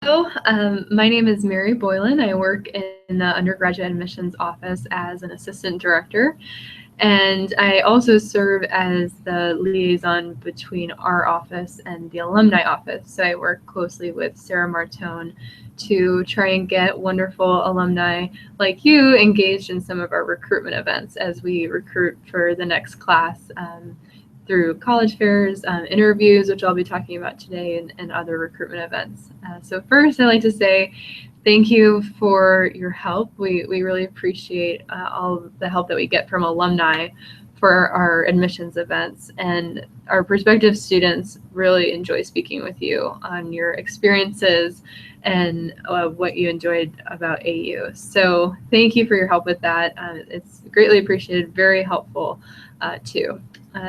My name is Mary Boylan. I work in the undergraduate admissions office as an assistant director, and I also serve as the liaison between our office and the alumni office. So I work closely with Sarah Martone to try and get wonderful alumni like you engaged in some of our recruitment events as we recruit for the next class. Through college fairs, interviews, which I'll be talking about today, and other recruitment events. So first, I'd like to say thank you for your help. We really appreciate all the help that we get from alumni for our admissions events, and our prospective students really enjoy speaking with you on your experiences and what you enjoyed about AU. So thank you for your help with that. It's greatly appreciated, very helpful too.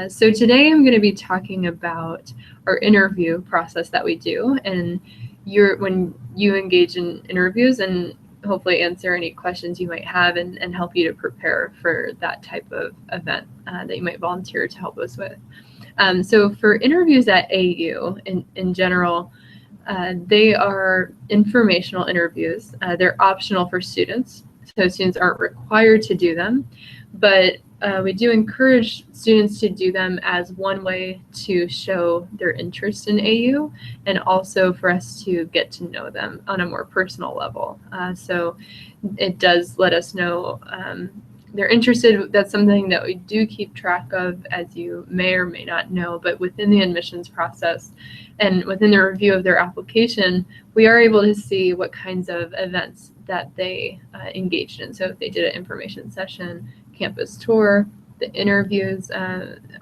So today I'm going to be talking about our interview process that we do, and when you engage in interviews, and hopefully answer any questions you might have and help you to prepare for that type of event that you might volunteer to help us with. So for interviews at AU in general, they are informational interviews. They're optional for students, so students aren't required to do them, but we do encourage students to do them as one way to show their interest in AU, and also for us to get to know them on a more personal level. So it does let us know they're interested. That's something that we do keep track of, as you may or may not know, but within the admissions process and within the review of their application, we are able to see what kinds of events that they engaged in. So if they did an information session, campus tour, the interviews,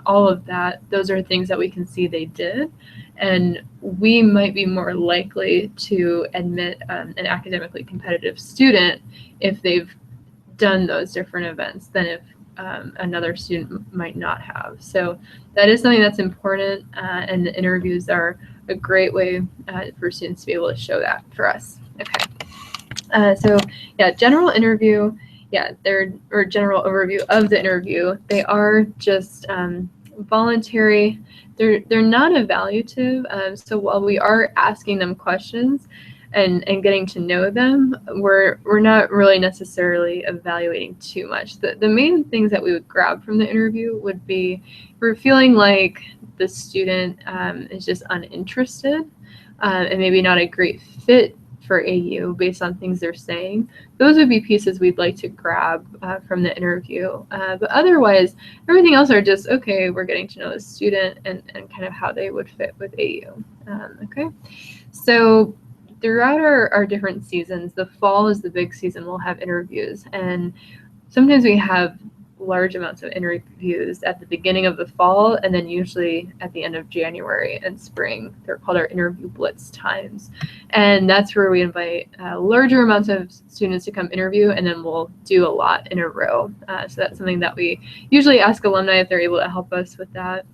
all of that, those are things that we can see they did. And we might be more likely to admit an academically competitive student if they've done those different events than if another student might not have. So that is something that's important, and the interviews are a great way for students to be able to show that for us. Okay. So yeah, general interview. Yeah, or general overview of the interview. They are just voluntary. They're not evaluative. So while we are asking them questions and getting to know them, we're not really necessarily evaluating too much. The main things that we would grab from the interview would be, we're feeling like the student is just uninterested and maybe not a great fit for AU based on things they're saying. Those would be pieces we'd like to grab from the interview. But otherwise, everything else are just, okay, we're getting to know the student and kind of how they would fit with AU. Okay, so throughout our different seasons, the fall is the big season. We'll have interviews, and sometimes we have large amounts of interviews at the beginning of the fall, and then usually at the end of January and spring. They're called our interview blitz times, and that's where we invite larger amounts of students to come interview, and then we'll do a lot in a row. So that's something that we usually ask alumni if they're able to help us with that.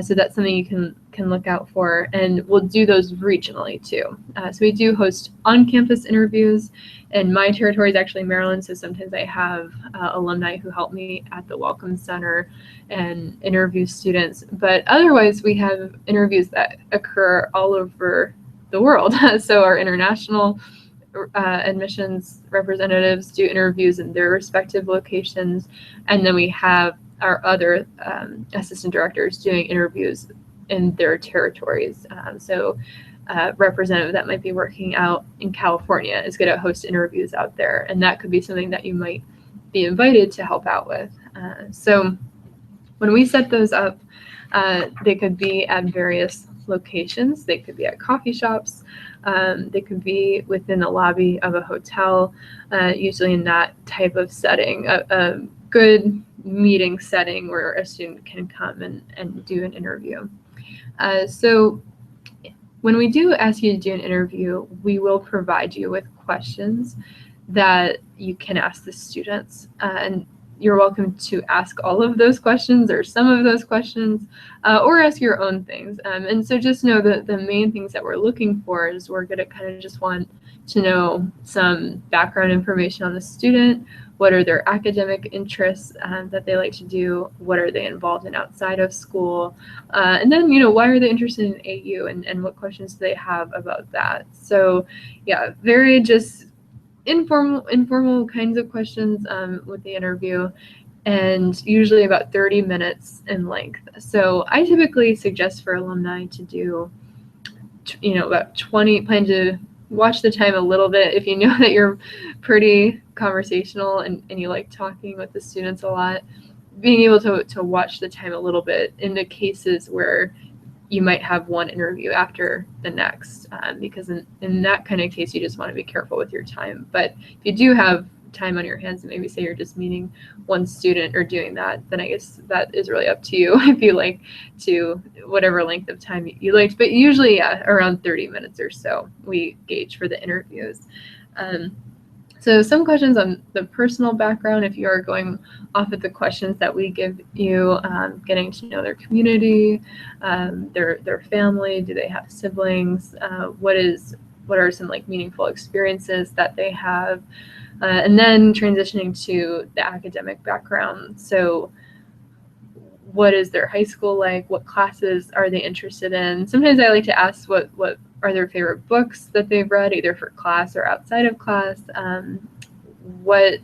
So that's something you can look out for, and we'll do those regionally too. So we do host on-campus interviews, and my territory is actually Maryland, so sometimes I have alumni who help me at the Welcome Center and interview students. But otherwise, we have interviews that occur all over the world. So our international admissions representatives do interviews in their respective locations, and then we have our other assistant directors doing interviews in their territories. So representative that might be working out in California is going to host interviews out there, and that could be something that you might be invited to help out with. So when we set those up, they could be at various locations. They could be at coffee shops. They could be within the lobby of a hotel, usually in that type of setting, a good meeting setting where a student can come and do an interview. So when we do ask you to do an interview, we will provide you with questions that you can ask the students. And you're welcome to ask all of those questions or some of those questions, or ask your own things. And so just know that the main things that we're looking for is we're going to kind of just want to know some background information on the student. What are their academic interests that they like to do? What are they involved in outside of school? And then, why are they interested in AU, and what questions do they have about that? So yeah, very just informal kinds of questions with the interview, and usually about 30 minutes in length. So I typically suggest for alumni to do, about 20, plan to watch the time a little bit. If you know that you're pretty conversational and you like talking with the students a lot, being able to watch the time a little bit in the cases where you might have one interview after the next, because in that kind of case, you just want to be careful with your time. But if you do have time on your hands, and maybe say you're just meeting one student or doing that, then I guess that is really up to you if you like to, whatever length of time you liked. But usually, yeah, around 30 minutes or so we gauge for the interviews. So some questions on the personal background, if you are going off of the questions that we give you, getting to know their community, their family, do they have siblings, what are some meaningful experiences that they have, and then transitioning to the academic background. So what is their high school like? What classes are they interested in? Sometimes I like to ask what are their favorite books that they've read, either for class or outside of class. What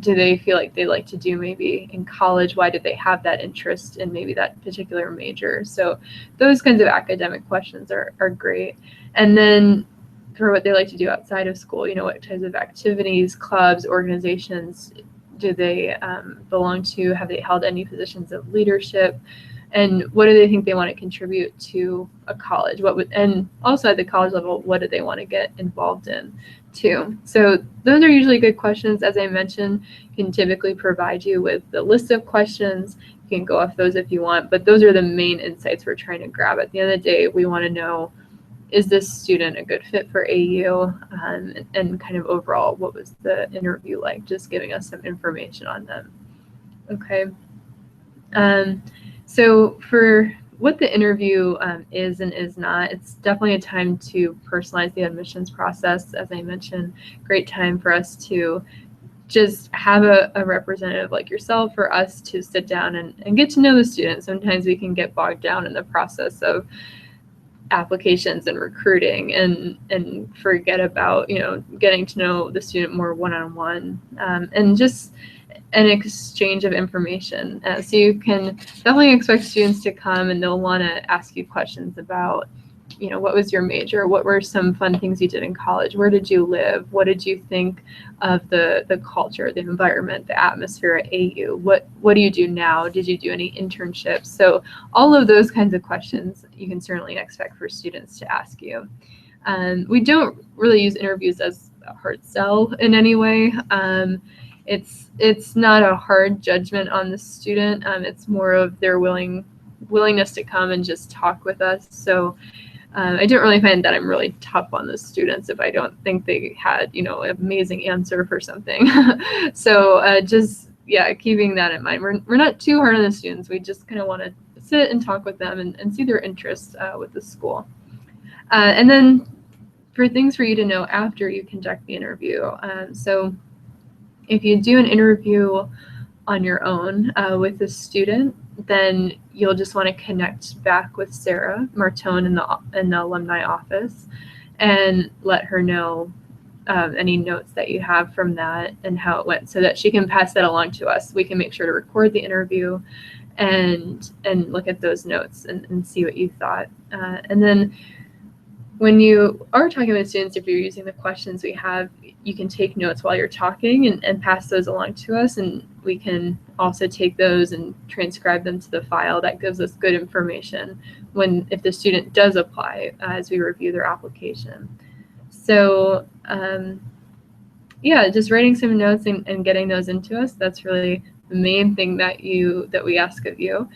do they feel like they like to do maybe in college? Why did they have that interest in maybe that particular major? So those kinds of academic questions are great. And then for what they like to do outside of school, what types of activities, clubs, organizations do they belong to? Have they held any positions of leadership? And what do they think they want to contribute to a college? And also at the college level, what do they want to get involved in too? So those are usually good questions. As I mentioned, can typically provide you with the list of questions. You can go off those if you want, but those are the main insights we're trying to grab. At the end of the day, we want to know, is this student a good fit for AU? And kind of overall, what was the interview like? Just giving us some information on them. Okay. So for what the interview is and is not, it's definitely a time to personalize the admissions process. As I mentioned, great time for us to just have a representative like yourself, for us to sit down and get to know the student. Sometimes we can get bogged down in the process of applications and recruiting and forget about, getting to know the student more one-on-one, and just an exchange of information. So you can definitely expect students to come and they'll want to ask you questions about, what was your major? What were some fun things you did in college? Where did you live? What did you think of the culture, the environment, the atmosphere at AU? What do you do now? Did you do any internships? So all of those kinds of questions you can certainly expect for students to ask you. We don't really use interviews as a hard sell in any way. It's not a hard judgment on the student. It's more of their willingness to come and just talk with us. So I don't really find that I'm really tough on the students if I don't think they had, an amazing answer for something. So just, keeping that in mind. We're not too hard on the students. We just kind of want to sit and talk with them and see their interests with the school. And then for things for you to know after you conduct the interview. So if you do an interview on your own with a student, then you'll just want to connect back with Sarah Martone in the alumni office and let her know any notes that you have from that and how it went, so that she can pass that along to us. We can make sure to record the interview and look at those notes and see what you thought. And then when you are talking with students, if you're using the questions we have, you can take notes while you're talking and pass those along to us, and we can also take those and transcribe them to the file. That gives us good information if the student does apply as we review their application. So just writing some notes and getting those into us, that's really the main thing that we ask of you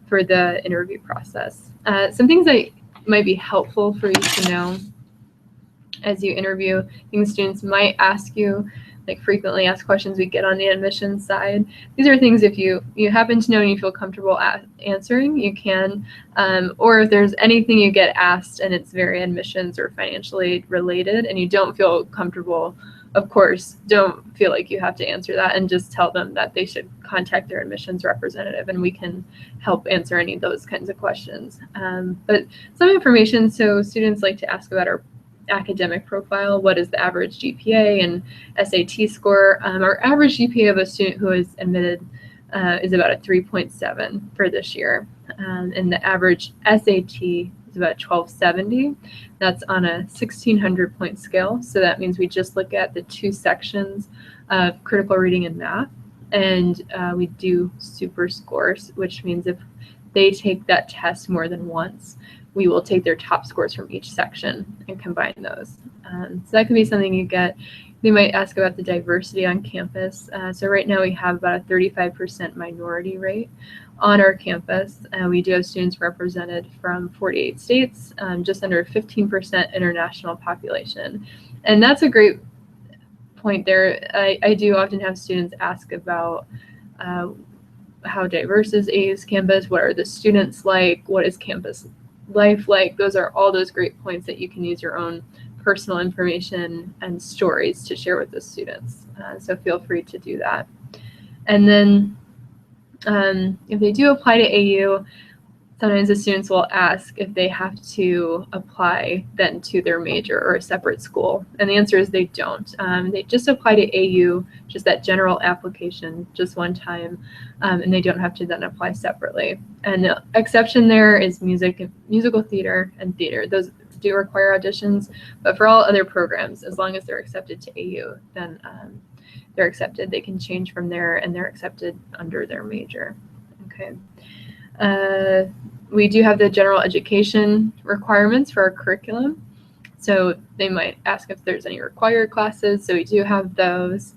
for the interview process. Some things that might be helpful for you to know as you interview, things students might ask you, like frequently asked questions we get on the admissions side. These are things if you happen to know and you feel comfortable answering, you can. Or if there's anything you get asked and it's very admissions or financial aid related and you don't feel comfortable, of course, don't feel like you have to answer that, and just tell them that they should contact their admissions representative and we can help answer any of those kinds of questions. But some information, so students like to ask about our academic profile. What is the average GPA and SAT score? Our average GPA of a student who is admitted is about a 3.7 for this year. And the average SAT is about 1270. That's on a 1600 point scale. So that means we just look at the 2 sections of critical reading and math. And we do super scores, which means if they take that test more than once, we will take their top scores from each section and combine those. So that could be something you get. They might ask about the diversity on campus. So right now we have about a 35% minority rate on our campus. We do have students represented from 48 states, just under 15% international population. And that's a great point there. I do often have students ask about how diverse is AU's campus, what are the students like, what is campus life like. Those are all those great points that you can use your own personal information and stories to share with the students. So feel free to do that. And then if they do apply to AU, sometimes the students will ask if they have to apply then to their major or a separate school. And the answer is they don't. They just apply to AU, just that general application, just one time, and they don't have to then apply separately. And the exception there is musical theater and theater. Those do require auditions, but for all other programs, as long as they're accepted to AU, then they're accepted. They can change from there and they're accepted under their major. Okay. We do have the general education requirements for our curriculum. So they might ask if there's any required classes. So we do have those.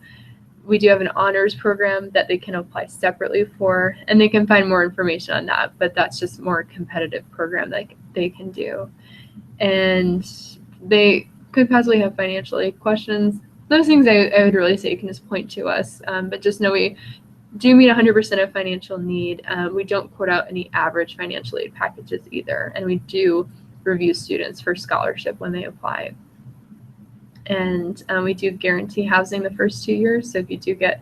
We do have an honors program that they can apply separately for, and they can find more information on that, but that's just more competitive program that they can do. And they could possibly have financial aid questions. Those things I would really say you can just point to us, but just know we do meet 100% of financial need. We don't quote out any average financial aid packages either, and we do review students for scholarship when they apply. And we do guarantee housing the first 2 years. So if you do get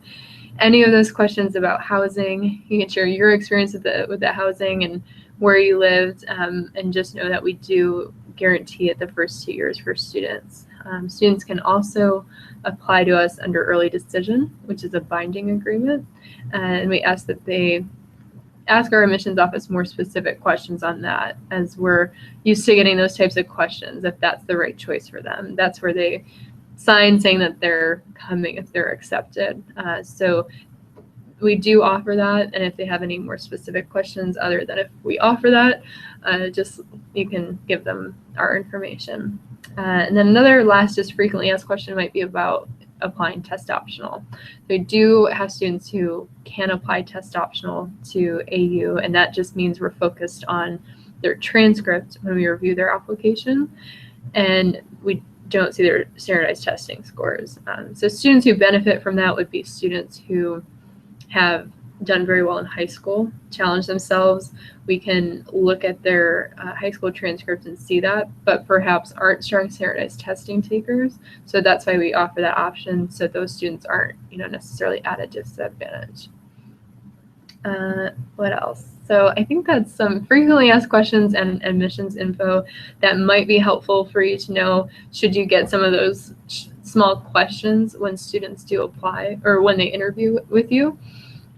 any of those questions about housing, you can share your experience with the housing and where you lived, and just know that we do guarantee it the first 2 years for students. Students can also apply to us under early decision, which is a binding agreement, and we ask that they ask our admissions office more specific questions on that, as we're used to getting those types of questions if that's the right choice for them. That's where they sign saying that they're coming if they're accepted. So we do offer that, and if they have any more specific questions other than if we offer that, just you can give them our information. And then another last just frequently asked question might be about applying test optional. We do have students who can apply test optional to AU, and that just means we're focused on their transcript when we review their application, and we don't see their standardized testing scores. So students who benefit from that would be students who have done very well in high school, challenge themselves. We can look at their high school transcripts and see that, but perhaps aren't strong standardized testing takers. So that's why we offer that option, so those students aren't, necessarily at a disadvantage. What else? So I think that's some frequently asked questions and admissions info that might be helpful for you to know should you get some of those small questions when students do apply or when they interview with you.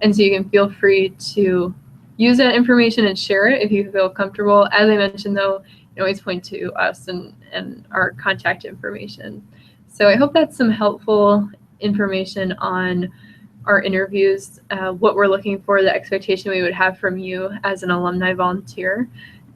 And so you can feel free to use that information and share it if you feel comfortable. As I mentioned, though, you can always point to us and our contact information. So I hope that's some helpful information on our interviews, what we're looking for, the expectation we would have from you as an alumni volunteer.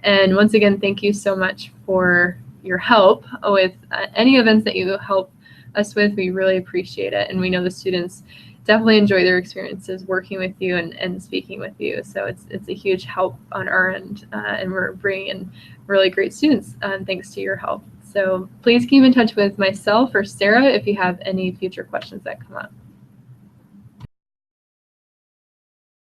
And once again, thank you so much for your help with any events that you help us with. We really appreciate it. And we know the students definitely enjoy their experiences working with you and speaking with you. So it's a huge help on our end, and we're bringing in really great students thanks to your help. So please keep in touch with myself or Sarah if you have any future questions that come up.